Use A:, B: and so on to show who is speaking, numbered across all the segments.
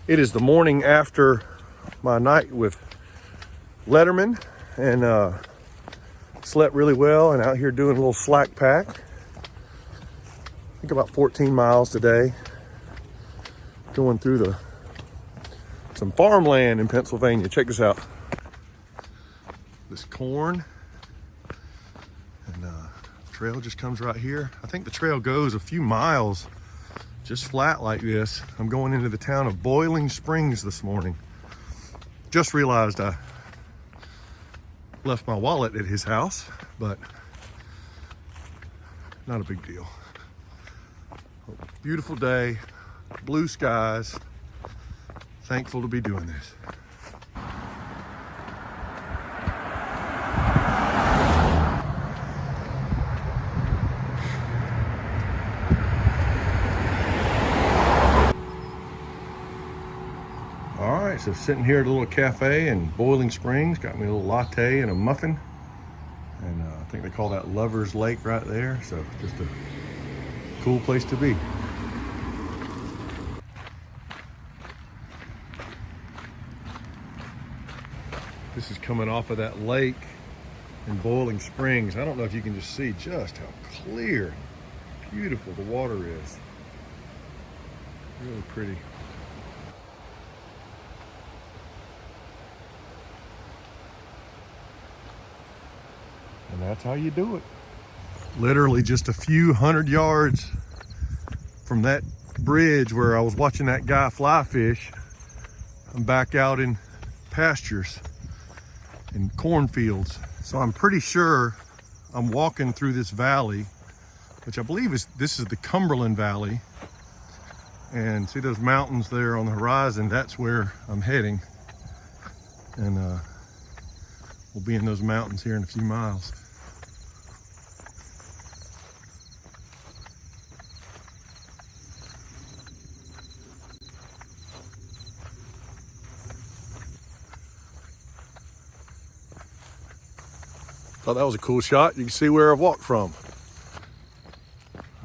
A: It is the morning after my night with Letterman, and slept really well, and out here doing a little slack pack. I think about 14 miles today, going through some farmland in Pennsylvania. Check this out. This corn, and trail just comes right here. I think the trail goes a few miles just flat like this. I'm going into the town of Boiling Springs this morning. Just realized I left my wallet at his house, but not a big deal. Beautiful day, blue skies. Thankful to be doing this. All right, so sitting here at a little cafe in Boiling Springs, got me a little latte and a muffin. And I think they call that Lover's Lake right there. So just a cool place to be. This is coming off of that lake in Boiling Springs. I don't know if you can just see just how clear, beautiful the water is. Really pretty. And that's how you do it. Literally just a few hundred yards from that bridge where I was watching that guy fly fish, I'm back out in pastures and cornfields. So I'm pretty sure I'm walking through this valley, which I believe this is the Cumberland Valley. And see those mountains there on the horizon? That's where I'm heading. And we'll be in those mountains here in a few miles. Thought that was a cool shot. You can see where I've walked from.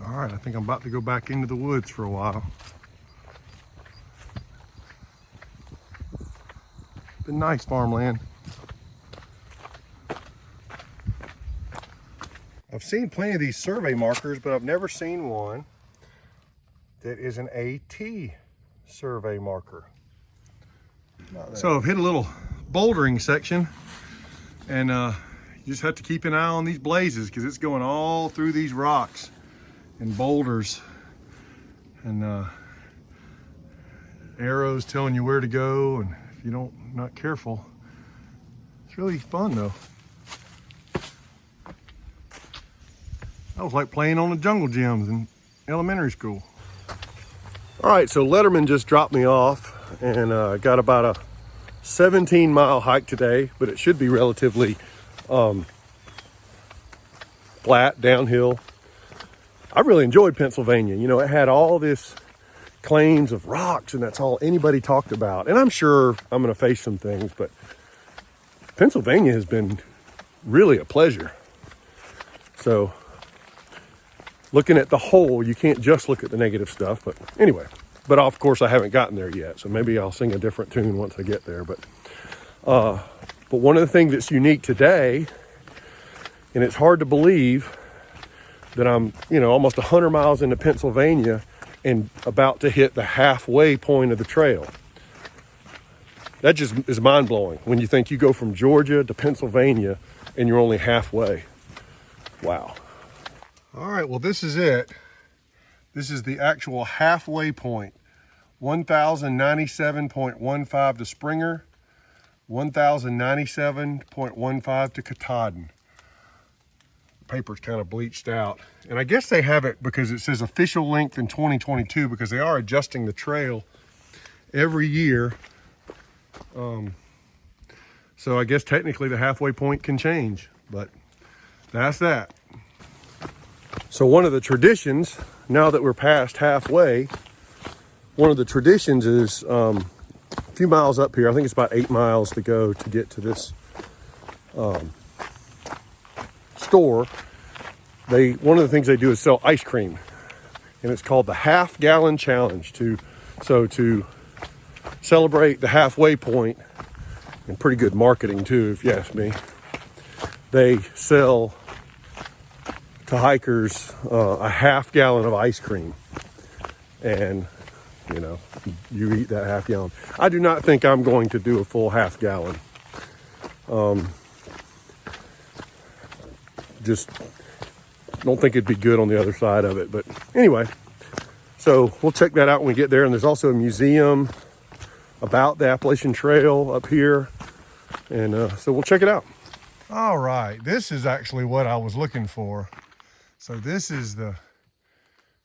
A: All right, I think I'm about to go back into the woods for a while. Been nice farmland. I've seen plenty of these survey markers, but I've never seen one that is an AT survey marker. So I've hit a little bouldering section, and you just have to keep an eye on these blazes because it's going all through these rocks and boulders, and arrows telling you where to go, and if you're not careful, it's really fun though. That was like playing on the jungle gyms in elementary school. All right, so Letterman just dropped me off, and got about a 17-mile hike today, but it should be relatively flat, downhill. I really enjoyed Pennsylvania. You know, it had all this claims of rocks, and that's all anybody talked about. And I'm sure I'm going to face some things, but Pennsylvania has been really a pleasure. So looking at the whole, you can't just look at the negative stuff, but anyway. But of course I haven't gotten there yet, so maybe I'll sing a different tune once I get there. But one of the things that's unique today, and it's hard to believe that I'm, almost 100 miles into Pennsylvania and about to hit the halfway point of the trail. That just is mind-blowing when you think you go from Georgia to Pennsylvania and you're only halfway. Wow. All right, well, this is it. This is the actual halfway point. 1,097.15 to Springer, 1,097.15 to Katahdin. The paper's kind of bleached out. And I guess they have it because it says official length in 2022, because they are adjusting the trail every year. So I guess technically the halfway point can change, but that's that. So one of the traditions, now that we're past halfway, one of the traditions is a few miles up here. I think it's about 8 miles to go to get to this store. One of the things they do is sell ice cream, and it's called the half-gallon challenge. To celebrate the halfway point, and pretty good marketing too, if you ask me. They sell to hikers a half-gallon of ice cream, and you know, you eat that half-gallon. I do not think I'm going to do a full half-gallon. Just don't think it'd be good on the other side of it. But anyway, so we'll check that out when we get there. And there's also a museum about the Appalachian Trail up here. And so we'll check it out. All right, this is actually what I was looking for. So this is the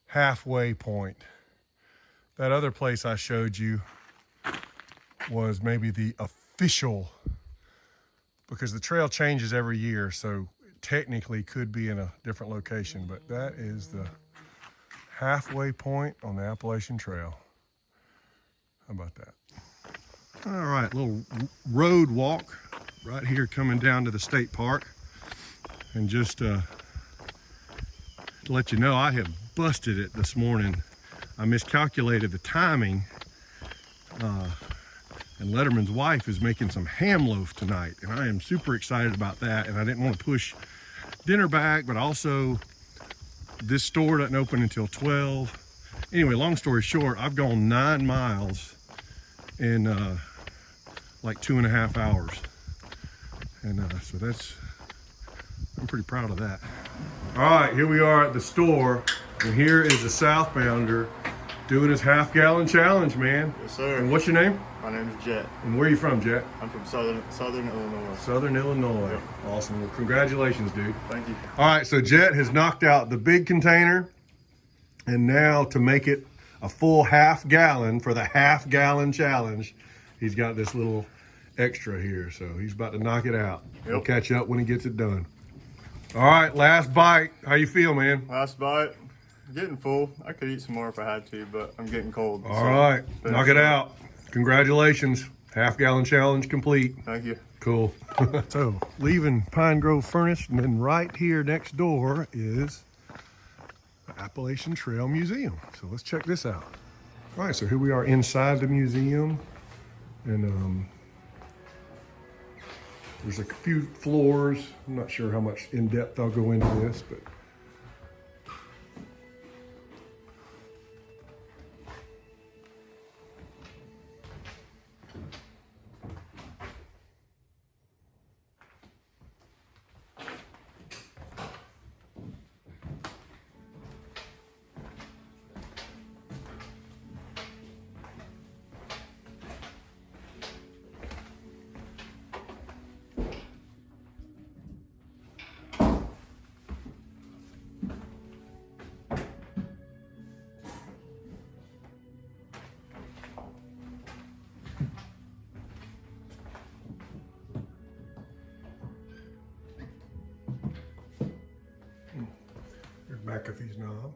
A: halfway point. That other place I showed you was maybe the official, because the trail changes every year. So technically could be in a different location, but that is the halfway point on the Appalachian Trail. How about that? All right, little road walk right here coming down to the state park. And just to let you know, I have busted it this morning. I miscalculated the timing, and Letterman's wife is making some ham loaf tonight, and I am super excited about that. And I didn't want to push dinner back, but also this store doesn't open until 12. Anyway, long story short, I've gone 9 miles in like 2.5 hours, and so I'm pretty proud of that. All right, here we are at the store, and here is the southbounder doing his half-gallon challenge, man.
B: Yes, sir.
A: And what's your name?
B: My name is Jet.
A: And where are you from, Jet?
B: I'm from Southern Illinois.
A: Southern Illinois. Yep. Awesome. Well, congratulations, dude.
B: Thank you.
A: All right, so Jet has knocked out the big container, and now to make it a full half-gallon for the half-gallon challenge, he's got this little extra here, so he's about to knock it out.
B: Yep.
A: We'll catch up when he gets it done. All right, last bite. How you feel, man?
B: Last bite. Getting full. I could eat some more if I had to, but I'm getting cold.
A: All right, knock it out. Congratulations. Half-gallon challenge complete.
B: Thank you.
A: Cool. So, leaving Pine Grove Furnace, and then right here next door is the Appalachian Trail Museum. So let's check this out. All right, so here we are inside the museum, and there's a few floors. I'm not sure how much in depth I'll go into this, but McAfee's knob.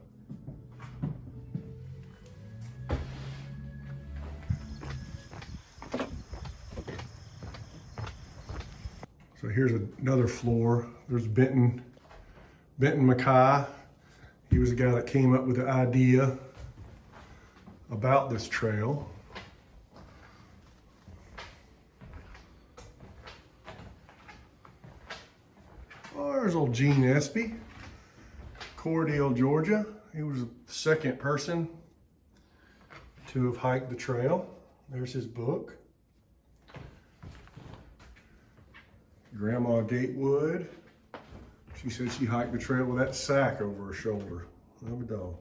A: So here's another floor. There's Benton Mackay. He was the guy that came up with the idea about this trail. Oh, there's old Gene Espy. Cordele, Georgia. He was the second person to have hiked the trail. There's his book. Grandma Gatewood. She said she hiked the trail with that sack over her shoulder. Love a dog.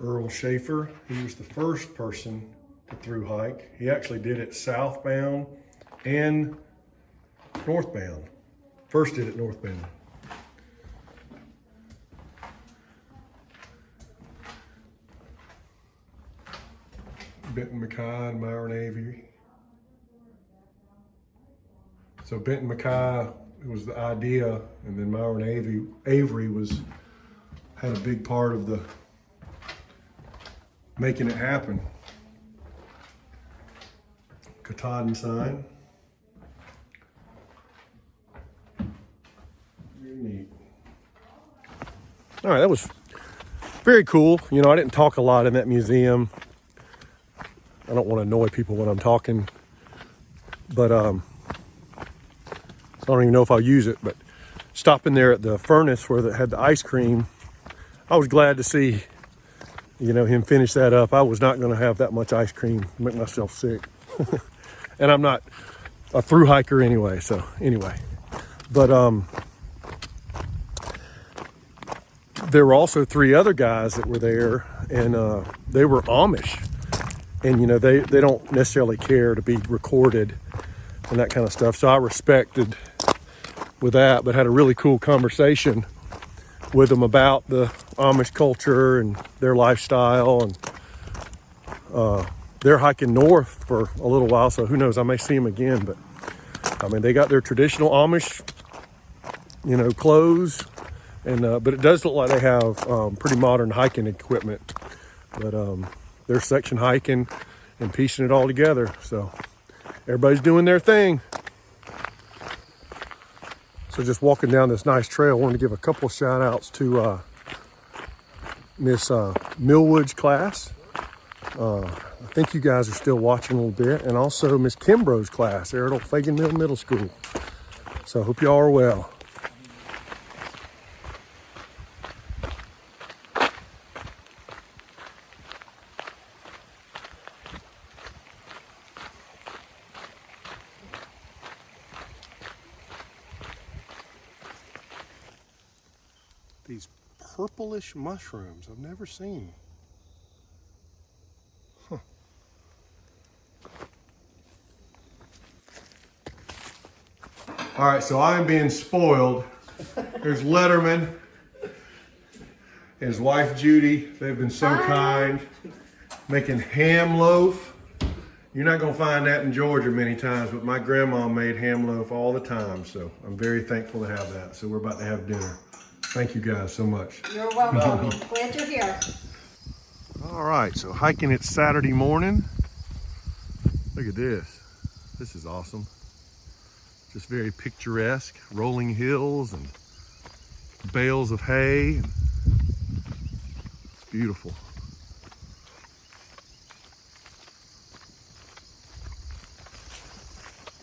A: Earl Schaefer. He was the first person to through hike. He actually did it southbound and northbound. First did it northbound. Benton Mackay and Myron Avery. So Benton Mackay was the idea, and then Myron Avery had a big part of the making it happen. Katahdin sign. Very neat. All right, that was very cool. You know, I didn't talk a lot in that museum. I don't want to annoy people when I'm talking, but I don't even know if I'll use it. But stopping there at the furnace where they had the ice cream, I was glad to see, you know, him finish that up. I was not going to have that much ice cream, make myself sick. And I'm not a thru hiker anyway. So anyway, but there were also 3 other guys that were there, and they were Amish, and you know they don't necessarily care to be recorded and that kind of stuff. So I respected with that, but had a really cool conversation with them about the Amish culture and their lifestyle, and they're hiking north for a little while, so who knows, I may see them again. But I mean, they got their traditional Amish, you know, clothes, and but it does look like they have pretty modern hiking equipment. But they're section hiking and piecing it all together, so everybody's doing their thing. So just walking down this nice trail, I wanted to give a couple of shout outs to Miss Millwood's class. I think you guys are still watching a little bit, and also Miss Kimbrough's class there at Old Fagan Mill Middle School. So I hope y'all are well. These purplish mushrooms I've never seen. Huh. All right, so I'm being spoiled. There's Letterman and his wife Judy. They've been so kind, making ham loaf. You're not gonna find that in Georgia many times, but my grandma made ham loaf all the time, so I'm very thankful to have that. So we're about to have dinner. Thank you guys so much.
C: You're welcome. Glad you're here.
A: All right, so hiking it Saturday morning. Look at this. This is awesome. Just very picturesque, rolling hills and bales of hay. It's beautiful.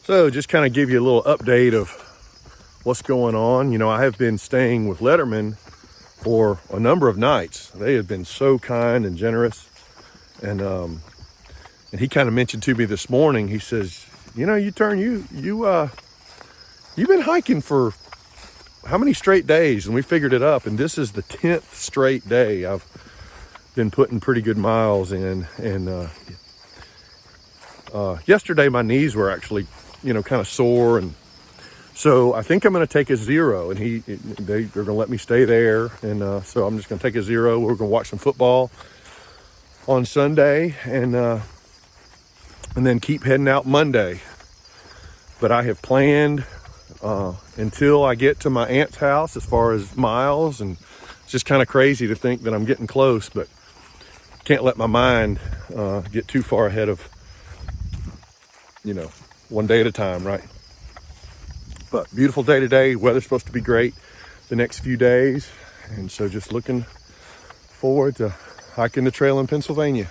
A: So just kind of give you a little update of what's going on. You know, I have been staying with Letterman for a number of nights. They have been so kind and generous. And he kind of mentioned to me this morning, he says, you know, you've been hiking for how many straight days? And we figured it up, and this is the 10th straight day I've been putting pretty good miles in. And yesterday my knees were actually, you know, kind of sore, and so I think I'm going to take a 0, and they're going to let me stay there. And so I'm just going to take a 0. We're going to watch some football on Sunday, and then keep heading out Monday. But I have planned until I get to my aunt's house as far as miles, and it's just kind of crazy to think that I'm getting close, but can't let my mind get too far ahead of, you know, one day at a time, right? But beautiful day today. Weather's supposed to be great the next few days, and so just looking forward to hiking the trail in Pennsylvania.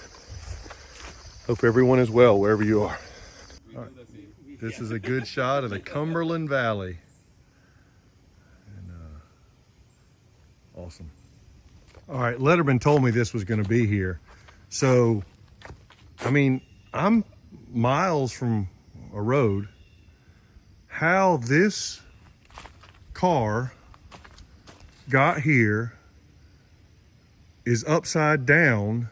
A: Hope everyone is well wherever you are. All right. This is a good shot of the Cumberland Valley. And awesome. All right, Letterman told me this was going to be here. So, I mean, I'm miles from a road. How this car got here is upside down,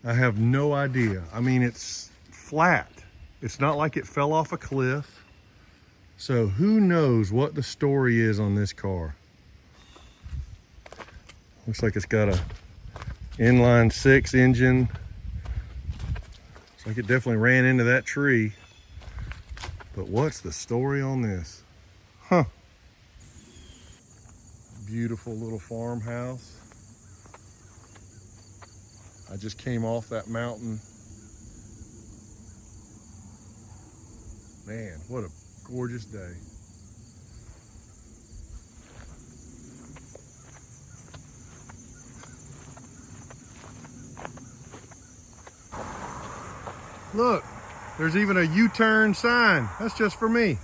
A: I have no idea. I mean, it's flat. It's not like it fell off a cliff. So who knows what the story is on this car. Looks like it's got a inline 6 engine. Looks like it definitely ran into that tree. But what's the story on this? Huh. Beautiful little farmhouse. I just came off that mountain. Man, what a gorgeous day. Look, there's even a U-turn sign. That's just for me.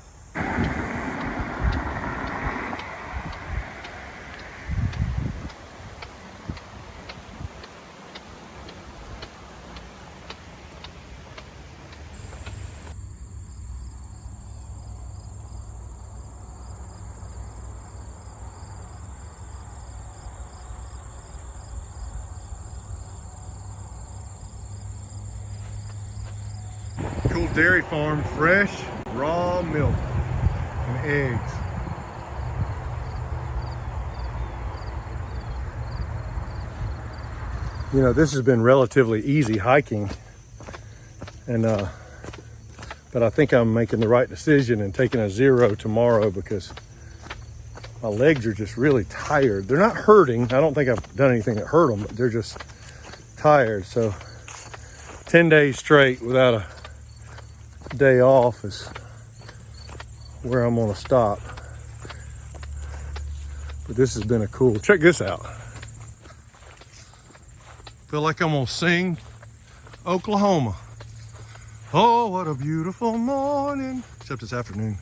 A: Cool dairy farm, fresh, raw milk and eggs. You know, this has been relatively easy hiking, and but I think I'm making the right decision and taking a 0 tomorrow because my legs are just really tired. They're not hurting. I don't think I've done anything that hurt them, but they're just tired. So 10 days straight without a day off is where I'm gonna stop. But this has been a cool, check this out. Feel like I'm gonna sing Oklahoma. Oh, what a beautiful morning. Except it's afternoon.